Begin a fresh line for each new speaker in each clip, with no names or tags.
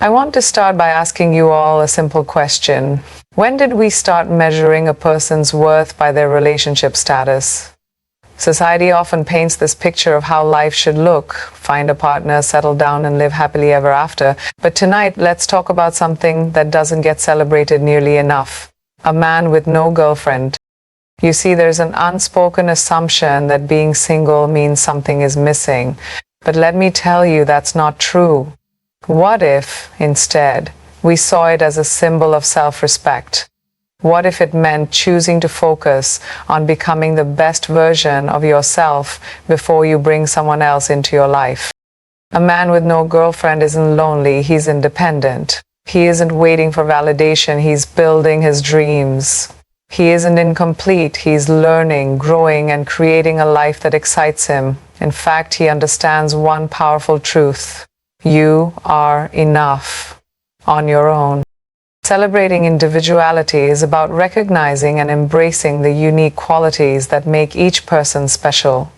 I want to start by asking you all a simple question. When did we start measuring a person's worth by their relationship status? Society often paints this picture of how life should look: find a partner, settle down, and live happily ever after. But tonight, let's talk about something that doesn't get celebrated nearly enough: a man with no girlfriend. You see, there's an unspoken assumption that being single means something is missing. But let me tell you, that's not true. What if, instead, we saw it as a symbol of self-respect? What if it meant choosing to focus on becoming the best version of yourself before you bring someone else into your life? A man with no girlfriend isn't lonely, he's independent. He isn't waiting for validation, he's building his dreams. He isn't incomplete, he's learning, growing, and creating a life that excites him. In fact, he understands one powerful truth: you are enough on your own. Celebrating individuality is about recognizing and embracing the unique qualities that make each person special.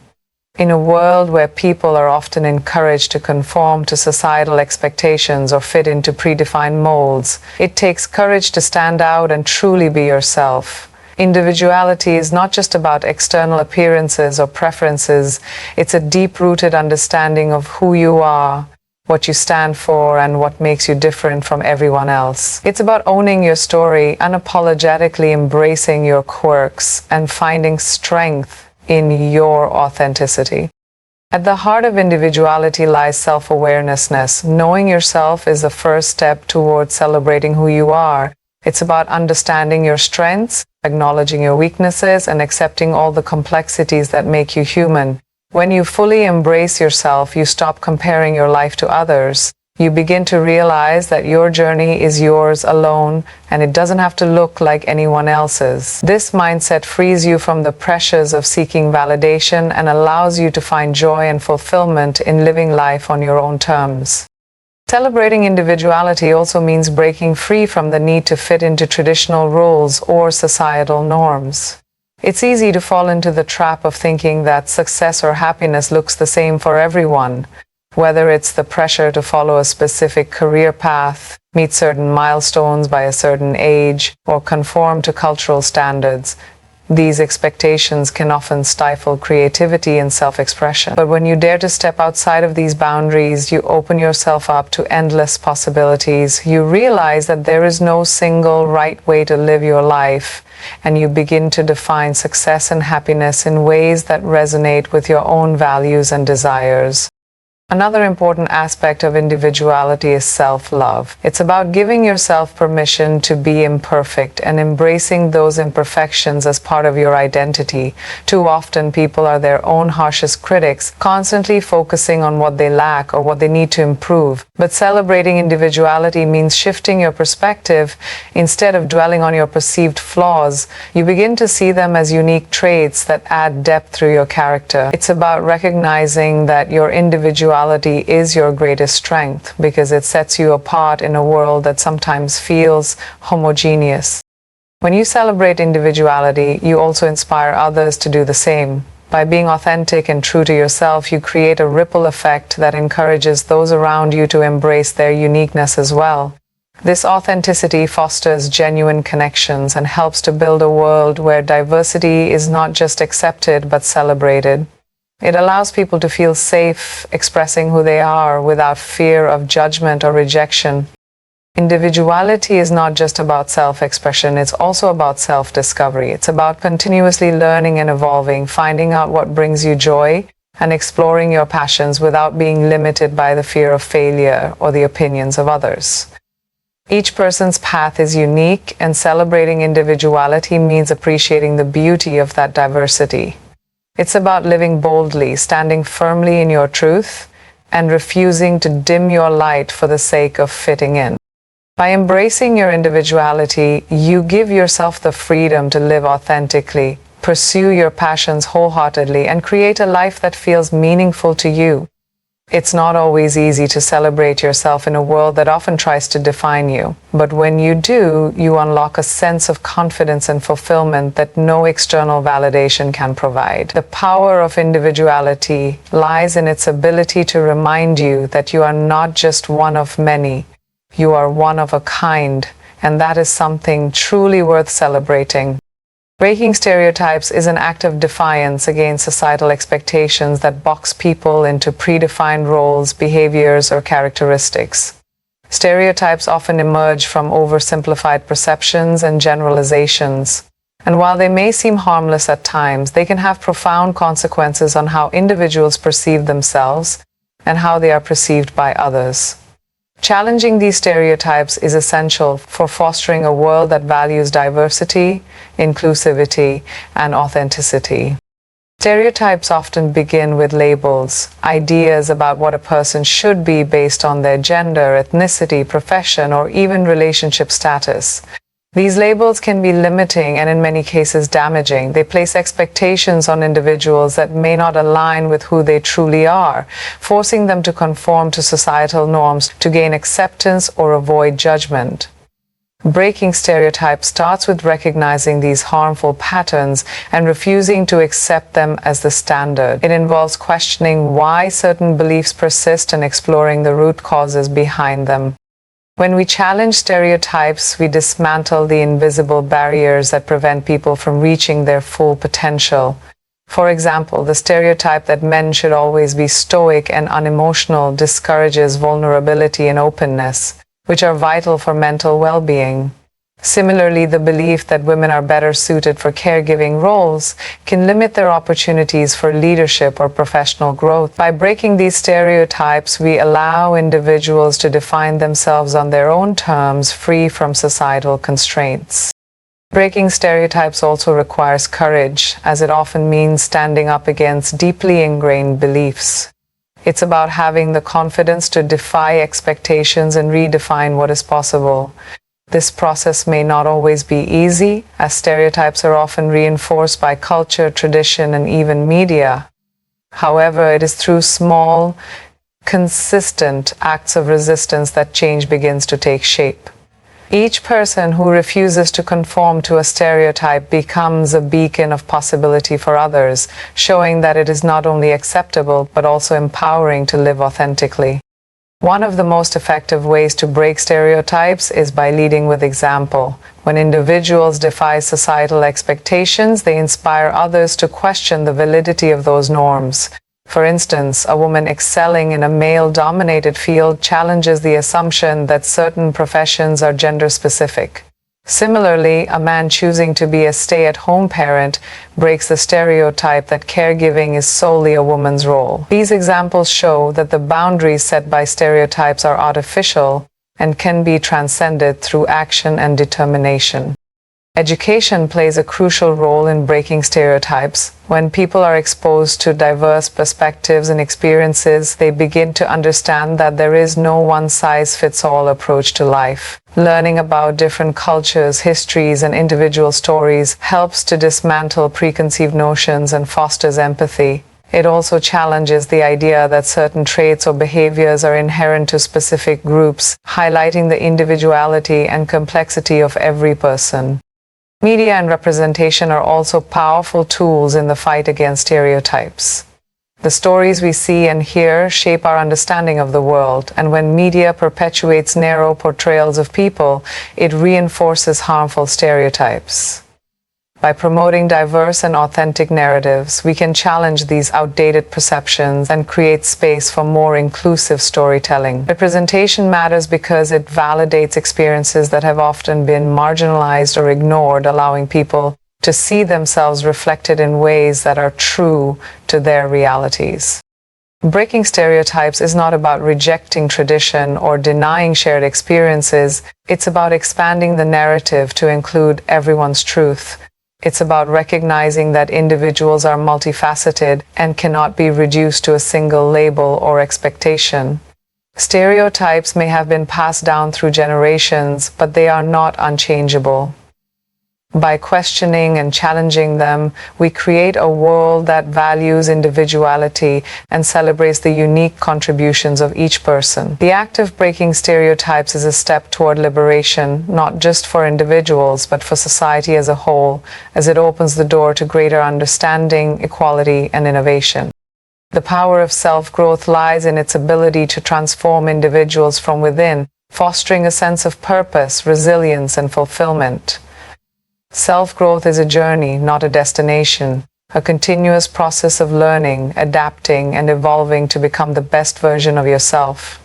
In a world where people are often encouraged to conform to societal expectations or fit into predefined molds, it takes courage to stand out and truly be yourself. Individuality is not just about external appearances or preferences, it's a deep-rooted understanding of who you are, what you stand for, and what makes you different from everyone else. It's about owning your story, unapologetically embracing your quirks, and finding strength in your authenticity. At the heart of individuality lies self-awareness. Knowing yourself is the first step towards celebrating who you are. It's about understanding your strengths, acknowledging your weaknesses, and accepting all the complexities that make you human. When you fully embrace yourself, you stop comparing your life to others. You begin to realize that your journey is yours alone, and it doesn't have to look like anyone else's. This mindset frees you from the pressures of seeking validation and allows you to find joy and fulfillment in living life on your own terms. Celebrating individuality also means breaking free from the need to fit into traditional roles or societal norms. It's easy to fall into the trap of thinking that success or happiness looks the same for everyone, whether it's the pressure to follow a specific career path, meet certain milestones by a certain age, or conform to cultural standards. These expectations can often stifle creativity and self-expression. But when you dare to step outside of these boundaries, you open yourself up to endless possibilities. You realize that there is no single right way to live your life, and you begin to define success and happiness in ways that resonate with your own values and desires. Another important aspect of individuality is self-love. It's about giving yourself permission to be imperfect and embracing those imperfections as part of your identity. Too often, people are their own harshest critics, constantly focusing on what they lack or what they need to improve. But celebrating individuality means shifting your perspective. Instead of dwelling on your perceived flaws, you begin to see them as unique traits that add depth through your character. It's about recognizing that your individuality is your greatest strength because it sets you apart in a world that sometimes feels homogeneous. When you celebrate individuality, you also inspire others to do the same. By being authentic and true to yourself, you create a ripple effect that encourages those around you to embrace their uniqueness as well. This authenticity fosters genuine connections and helps to build a world where diversity is not just accepted but celebrated. It allows people to feel safe expressing who they are without fear of judgment or rejection. Individuality is not just about self-expression, it's also about self-discovery. It's about continuously learning and evolving, finding out what brings you joy, and exploring your passions without being limited by the fear of failure or the opinions of others. Each person's path is unique, and celebrating individuality means appreciating the beauty of that diversity. It's about living boldly, standing firmly in your truth, and refusing to dim your light for the sake of fitting in. By embracing your individuality, you give yourself the freedom to live authentically, pursue your passions wholeheartedly, and create a life that feels meaningful to you. It's not always easy to celebrate yourself in a world that often tries to define you. But when you do, you unlock a sense of confidence and fulfillment that no external validation can provide. The power of individuality lies in its ability to remind you that you are not just one of many, You are one of a kind, and that is something truly worth celebrating. Breaking stereotypes is an act of defiance against societal expectations that box people into predefined roles, behaviors, or characteristics. Stereotypes often emerge from oversimplified perceptions and generalizations. And while they may seem harmless at times, they can have profound consequences on how individuals perceive themselves and how they are perceived by others. Challenging these stereotypes is essential for fostering a world that values diversity, inclusivity, and authenticity. Stereotypes often begin with labels, ideas about what a person should be based on their gender, ethnicity, profession, or even relationship status. These labels can be limiting and in many cases damaging. They place expectations on individuals that may not align with who they truly are, forcing them to conform to societal norms to gain acceptance or avoid judgment. Breaking stereotypes starts with recognizing these harmful patterns and refusing to accept them as the standard. It involves questioning why certain beliefs persist and exploring the root causes behind them. When we challenge stereotypes, we dismantle the invisible barriers that prevent people from reaching their full potential. For example, the stereotype that men should always be stoic and unemotional discourages vulnerability and openness, which are vital for mental well-being. Similarly, the belief that women are better suited for caregiving roles can limit their opportunities for leadership or professional growth. By breaking these stereotypes, we allow individuals to define themselves on their own terms, free from societal constraints. Breaking stereotypes also requires courage, as it often means standing up against deeply ingrained beliefs. It's about having the confidence to defy expectations and redefine what is possible. This process may not always be easy, as stereotypes are often reinforced by culture, tradition, and even media. However, it is through small, consistent acts of resistance that change begins to take shape. Each person who refuses to conform to a stereotype becomes a beacon of possibility for others, showing that it is not only acceptable but also empowering to live authentically. One of the most effective ways to break stereotypes is by leading with example. When individuals defy societal expectations, they inspire others to question the validity of those norms. For instance, a woman excelling in a male-dominated field challenges the assumption that certain professions are gender-specific. Similarly, a man choosing to be a stay-at-home parent breaks the stereotype that caregiving is solely a woman's role. These examples show that the boundaries set by stereotypes are artificial and can be transcended through action and determination. Education plays a crucial role in breaking stereotypes. When people are exposed to diverse perspectives and experiences, they begin to understand that there is no one-size-fits-all approach to life. Learning about different cultures, histories, and individual stories helps to dismantle preconceived notions and fosters empathy. It also challenges the idea that certain traits or behaviors are inherent to specific groups, highlighting the individuality and complexity of every person. Media and representation are also powerful tools in the fight against stereotypes. The stories we see and hear shape our understanding of the world, and when media perpetuates narrow portrayals of people, it reinforces harmful stereotypes. By promoting diverse and authentic narratives, we can challenge these outdated perceptions and create space for more inclusive storytelling. Representation matters because it validates experiences that have often been marginalized or ignored, allowing people to see themselves reflected in ways that are true to their realities. Breaking stereotypes is not about rejecting tradition or denying shared experiences. It's about expanding the narrative to include everyone's truth. It's about recognizing that individuals are multifaceted and cannot be reduced to a single label or expectation. Stereotypes may have been passed down through generations, but they are not unchangeable. By questioning and challenging them, we create a world that values individuality and celebrates the unique contributions of each person. The act of breaking stereotypes is a step toward liberation, not just for individuals, but for society as a whole, as it opens the door to greater understanding, equality, and innovation. The power of self-growth lies in its ability to transform individuals from within, fostering a sense of purpose, resilience, and fulfillment. Self-growth is a journey, not a destination, a continuous process of learning, adapting, and evolving to become the best version of yourself.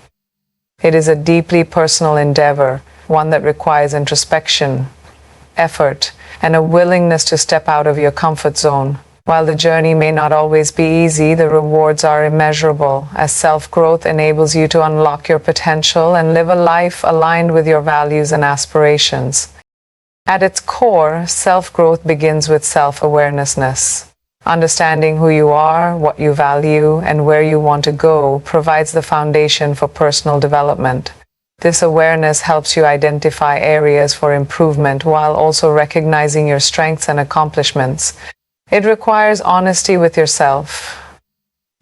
It is a deeply personal endeavor, one that requires introspection, effort, and a willingness to step out of your comfort zone. While the journey may not always be easy, the rewards are immeasurable, as self-growth enables you to unlock your potential and live a life aligned with your values and aspirations. At its core, self-growth begins with self-awareness. Understanding who you are, what you value, and where you want to go provides the foundation for personal development. This awareness helps you identify areas for improvement while also recognizing your strengths and accomplishments. It requires honesty with yourself,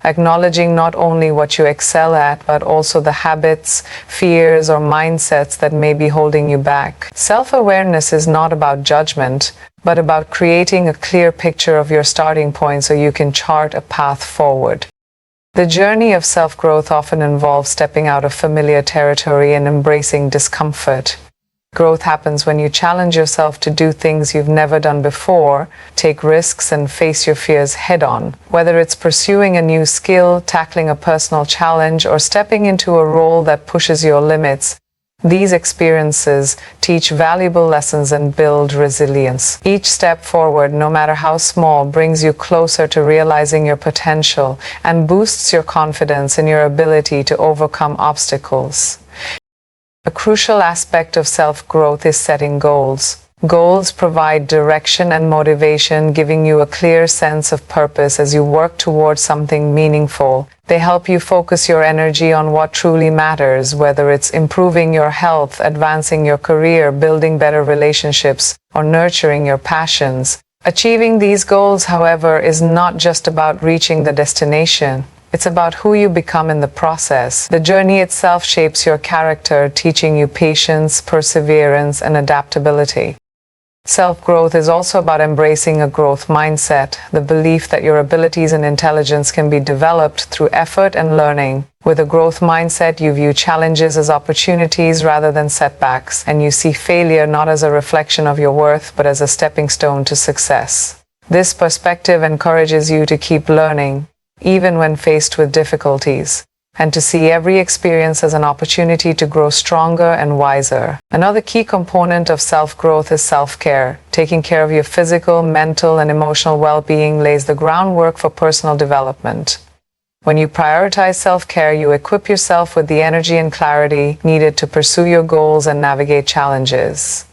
acknowledging not only what you excel at, but also the habits, fears, or mindsets that may be holding you back. Self-awareness is not about judgment, but about creating a clear picture of your starting point so you can chart a path forward. The journey of self-growth often involves stepping out of familiar territory and embracing discomfort. Growth happens when you challenge yourself to do things you've never done before, take risks, and face your fears head-on. Whether it's pursuing a new skill, tackling a personal challenge, or stepping into a role that pushes your limits, these experiences teach valuable lessons and build resilience. Each step forward, no matter how small, brings you closer to realizing your potential and boosts your confidence in your ability to overcome obstacles. A crucial aspect of self-growth is setting goals. Goals provide direction and motivation, giving you a clear sense of purpose as you work towards something meaningful. They help you focus your energy on what truly matters, whether it's improving your health, advancing your career, building better relationships, or nurturing your passions. Achieving these goals, however, is not just about reaching the destination. It's about who you become in the process. The journey itself shapes your character, teaching you patience, perseverance, and adaptability. Self-growth is also about embracing a growth mindset, the belief that your abilities and intelligence can be developed through effort and learning. With a growth mindset, you view challenges as opportunities rather than setbacks, and you see failure not as a reflection of your worth, but as a stepping stone to success. This perspective encourages you to keep learning, even when faced with difficulties, and to see every experience as an opportunity to grow stronger and wiser. Another key component of self-growth is self-care. Taking care of your physical, mental, and emotional well-being lays the groundwork for personal development. When you prioritize self-care, you equip yourself with the energy and clarity needed to pursue your goals and navigate challenges.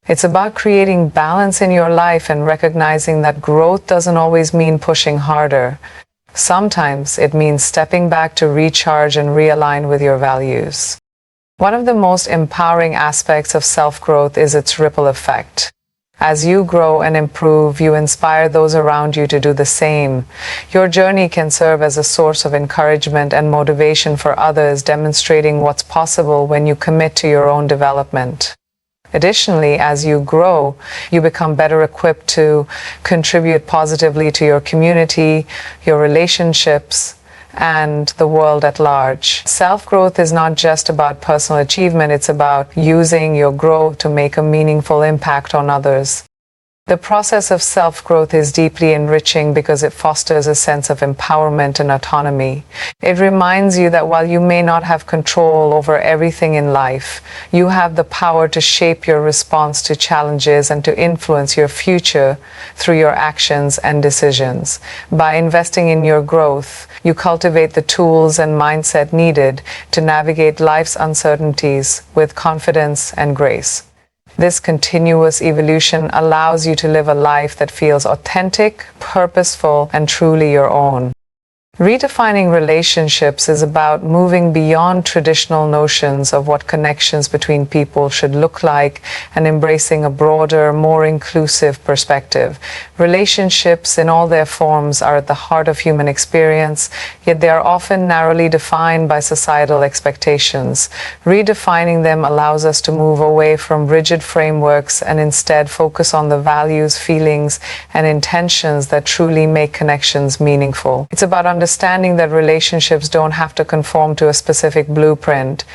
It's about creating balance in your life and recognizing that growth doesn't always mean pushing harder. Sometimes it means stepping back to recharge and realign with your values. One of the most empowering aspects of self-growth is its ripple effect. As you grow and improve, you inspire those around you to do the same. Your journey can serve as a source of encouragement and motivation for others, demonstrating what's possible when you commit to your own development. Additionally, as you grow, you become better equipped to contribute positively to your community, your relationships, and the world at large. Self-growth is not just about personal achievement, it's about using your growth to make a meaningful impact on others. The process of self-growth is deeply enriching because it fosters a sense of empowerment and autonomy. It reminds you that while you may not have control over everything in life, you have the power to shape your response to challenges and to influence your future through your actions and decisions. By investing in your growth, you cultivate the tools and mindset needed to navigate life's uncertainties with confidence and grace. This continuous evolution allows you to live a life that feels authentic, purposeful, and truly your own. Redefining relationships is about moving beyond traditional notions of what connections between people should look like and embracing a broader, more inclusive perspective. Relationships in all their forms are at the heart of human experience, yet they are often narrowly defined by societal expectations. Redefining them allows us to move away from rigid frameworks and instead focus on the values, feelings, and intentions that truly make connections meaningful. It's about understanding that relationships don't have to conform to a specific blueprint,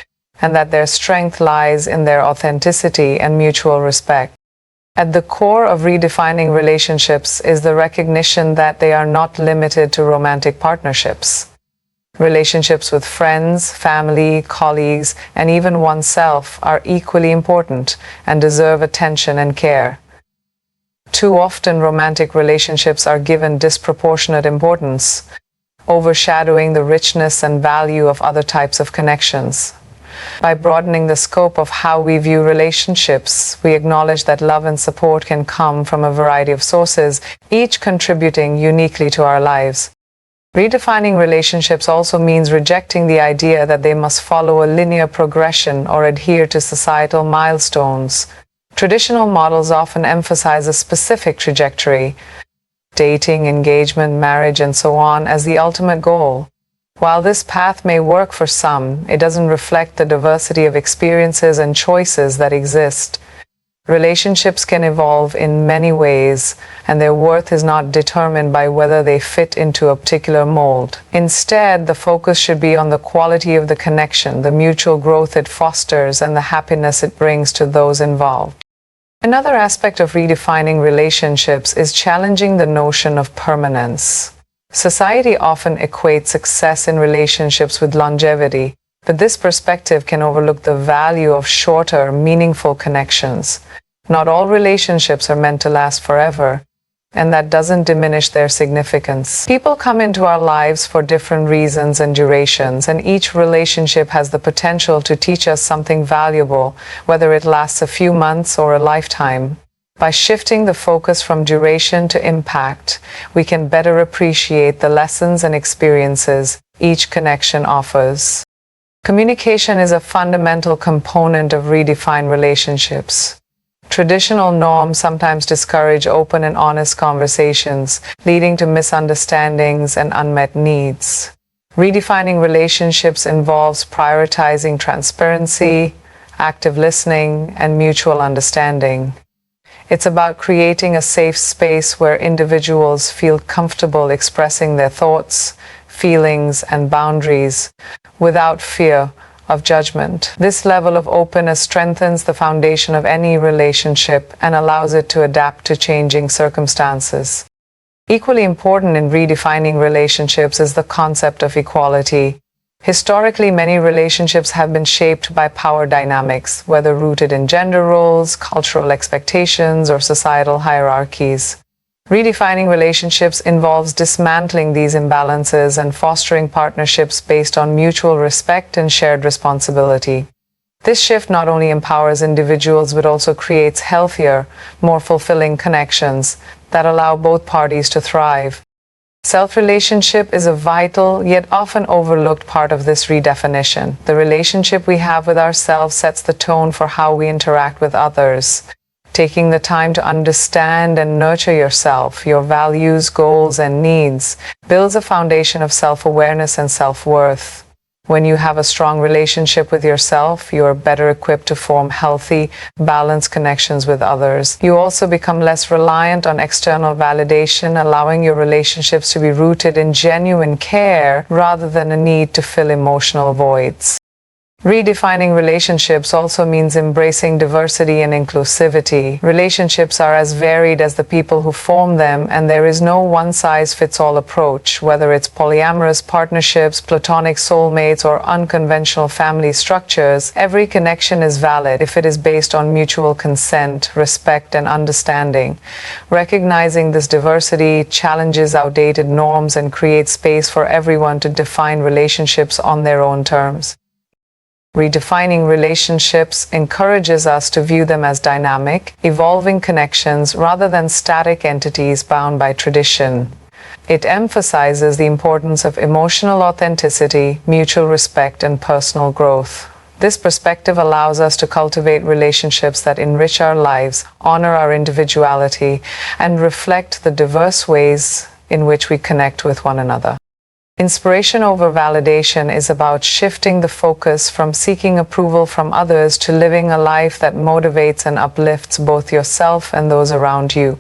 and that their strength lies in their authenticity and mutual respect. At the core of redefining relationships is the recognition that they are not limited to romantic partnerships. Relationships with friends, family, colleagues, and even oneself are equally important and deserve attention and care. Too often, romantic relationships are given disproportionate importance, overshadowing the richness and value of other types of connections. By broadening the scope of how we view relationships, we acknowledge that love and support can come from a variety of sources, each contributing uniquely to our lives. Redefining relationships also means rejecting the idea that they must follow a linear progression or adhere to societal milestones. Traditional models often emphasize a specific trajectory, dating, engagement, marriage, and so on, as the ultimate goal. While this path may work for some, it doesn't reflect the diversity of experiences and choices that exist. Relationships can evolve in many ways, and their worth is not determined by whether they fit into a particular mold. Instead, the focus should be on the quality of the connection, the mutual growth it fosters, and the happiness it brings to those involved. Another aspect of redefining relationships is challenging the notion of permanence. Society often equates success in relationships with longevity, but this perspective can overlook the value of shorter, meaningful connections. Not all relationships are meant to last forever, and that doesn't diminish their significance. People come into our lives for different reasons and durations, and each relationship has the potential to teach us something valuable, whether it lasts a few months or a lifetime. By shifting the focus from duration to impact, we can better appreciate the lessons and experiences each connection offers. Communication is a fundamental component of redefined relationships. Traditional norms sometimes discourage open and honest conversations, leading to misunderstandings and unmet needs. Redefining relationships involves prioritizing transparency, active listening, and mutual understanding. It's about creating a safe space where individuals feel comfortable expressing their thoughts, feelings, and boundaries without fear of judgment. This level of openness strengthens the foundation of any relationship and allows it to adapt to changing circumstances. Equally important in redefining relationships is the concept of equality. Historically, many relationships have been shaped by power dynamics, whether rooted in gender roles, cultural expectations, or societal hierarchies. Redefining relationships involves dismantling these imbalances and fostering partnerships based on mutual respect and shared responsibility. This shift not only empowers individuals but also creates healthier, more fulfilling connections that allow both parties to thrive. Self-relationship is a vital, yet often overlooked part of this redefinition. The relationship we have with ourselves sets the tone for how we interact with others. Taking the time to understand and nurture yourself, your values, goals, and needs builds a foundation of self-awareness and self-worth. When you have a strong relationship with yourself, you are better equipped to form healthy, balanced connections with others. You also become less reliant on external validation, allowing your relationships to be rooted in genuine care rather than a need to fill emotional voids. Redefining relationships also means embracing diversity and inclusivity. Relationships are as varied as the people who form them, and there is no one-size-fits-all approach. Whether it's polyamorous partnerships, platonic soulmates, or unconventional family structures, every connection is valid if it is based on mutual consent, respect, and understanding. Recognizing this diversity challenges outdated norms and creates space for everyone to define relationships on their own terms. Redefining relationships encourages us to view them as dynamic, evolving connections rather than static entities bound by tradition. It emphasizes the importance of emotional authenticity, mutual respect, and personal growth. This perspective allows us to cultivate relationships that enrich our lives, honor our individuality, and reflect the diverse ways in which we connect with one another. Inspiration over validation is about shifting the focus from seeking approval from others to living a life that motivates and uplifts both yourself and those around you.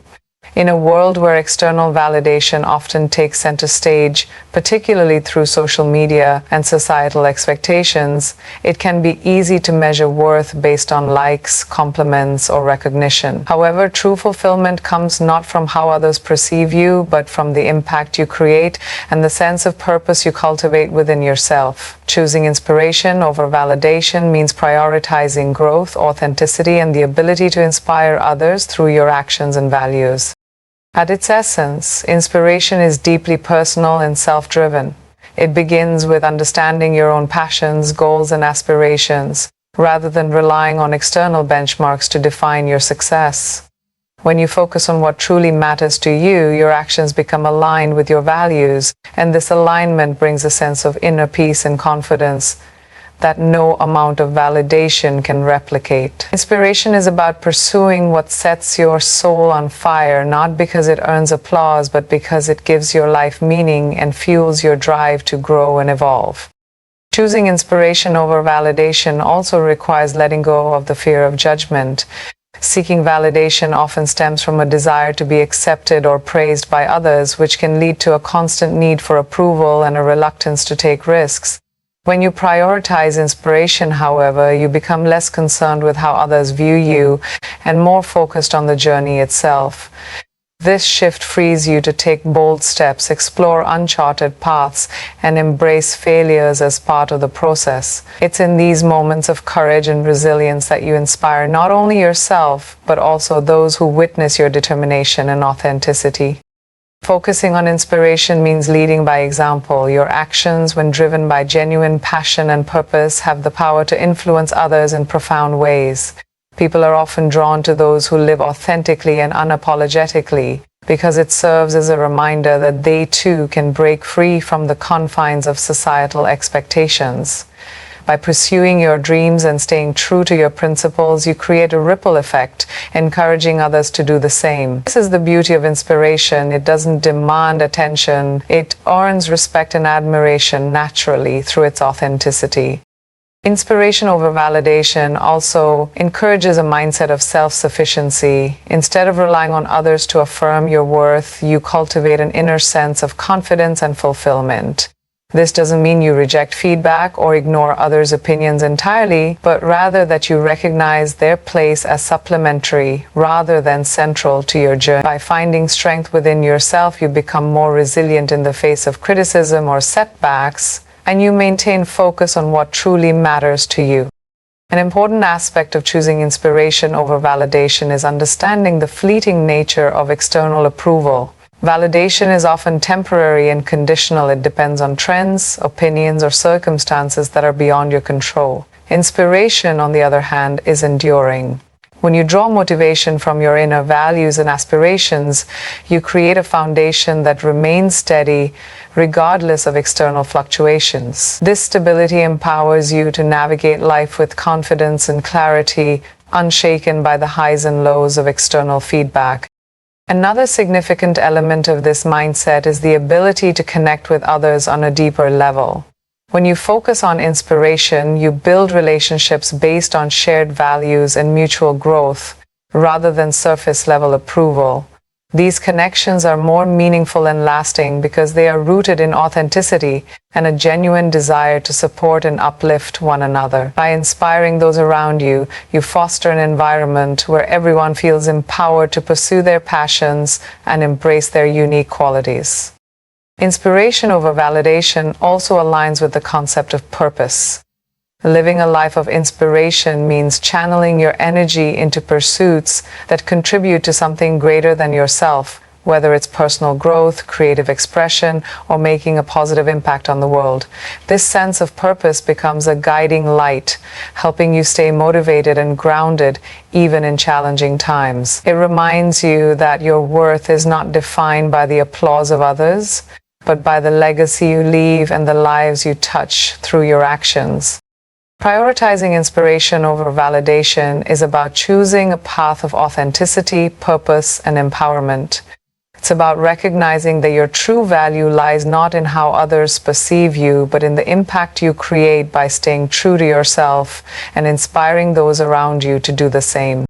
In a world where external validation often takes center stage, particularly through social media and societal expectations, it can be easy to measure worth based on likes, compliments, or recognition. However, true fulfillment comes not from how others perceive you, but from the impact you create and the sense of purpose you cultivate within yourself. Choosing inspiration over validation means prioritizing growth, authenticity, and the ability to inspire others through your actions and values. At its essence, inspiration is deeply personal and self-driven. It begins with understanding your own passions, goals, and aspirations, rather than relying on external benchmarks to define your success. When you focus on what truly matters to you, your actions become aligned with your values, and this alignment brings a sense of inner peace and confidence that no amount of validation can replicate. Inspiration is about pursuing what sets your soul on fire, not because it earns applause, but because it gives your life meaning and fuels your drive to grow and evolve. Choosing inspiration over validation also requires letting go of the fear of judgment. Seeking validation often stems from a desire to be accepted or praised by others, which can lead to a constant need for approval and a reluctance to take risks. When you prioritize inspiration, however, you become less concerned with how others view you and more focused on the journey itself. This shift frees you to take bold steps, explore uncharted paths, and embrace failures as part of the process. It's in these moments of courage and resilience that you inspire not only yourself, but also those who witness your determination and authenticity. Focusing on inspiration means leading by example. Your actions, when driven by genuine passion and purpose, have the power to influence others in profound ways. People are often drawn to those who live authentically and unapologetically because it serves as a reminder that they too can break free from the confines of societal expectations. By pursuing your dreams and staying true to your principles, you create a ripple effect, encouraging others to do the same. This is the beauty of inspiration. It doesn't demand attention. It earns respect and admiration naturally through its authenticity. Inspiration over validation also encourages a mindset of self-sufficiency. Instead of relying on others to affirm your worth, you cultivate an inner sense of confidence and fulfillment. This doesn't mean you reject feedback or ignore others' opinions entirely, but rather that you recognize their place as supplementary rather than central to your journey. By finding strength within yourself, you become more resilient in the face of criticism or setbacks, and you maintain focus on what truly matters to you. An important aspect of choosing inspiration over validation is understanding the fleeting nature of external approval. Validation is often temporary and conditional. It depends on trends, opinions, or circumstances that are beyond your control. Inspiration, on the other hand, is enduring. When you draw motivation from your inner values and aspirations, you create a foundation that remains steady regardless of external fluctuations. This stability empowers you to navigate life with confidence and clarity, unshaken by the highs and lows of external feedback. Another significant element of this mindset is the ability to connect with others on a deeper level. When you focus on inspiration, you build relationships based on shared values and mutual growth, rather than surface-level approval. These connections are more meaningful and lasting because they are rooted in authenticity and a genuine desire to support and uplift one another. By inspiring those around you, you foster an environment where everyone feels empowered to pursue their passions and embrace their unique qualities. Inspiration over validation also aligns with the concept of purpose. Living a life of inspiration means channeling your energy into pursuits that contribute to something greater than yourself, whether it's personal growth, creative expression, or making a positive impact on the world. This sense of purpose becomes a guiding light, helping you stay motivated and grounded even in challenging times. It reminds you that your worth is not defined by the applause of others, but by the legacy you leave and the lives you touch through your actions. Prioritizing inspiration over validation is about choosing a path of authenticity, purpose, and empowerment. It's about recognizing that your true value lies not in how others perceive you, but in the impact you create by staying true to yourself and inspiring those around you to do the same.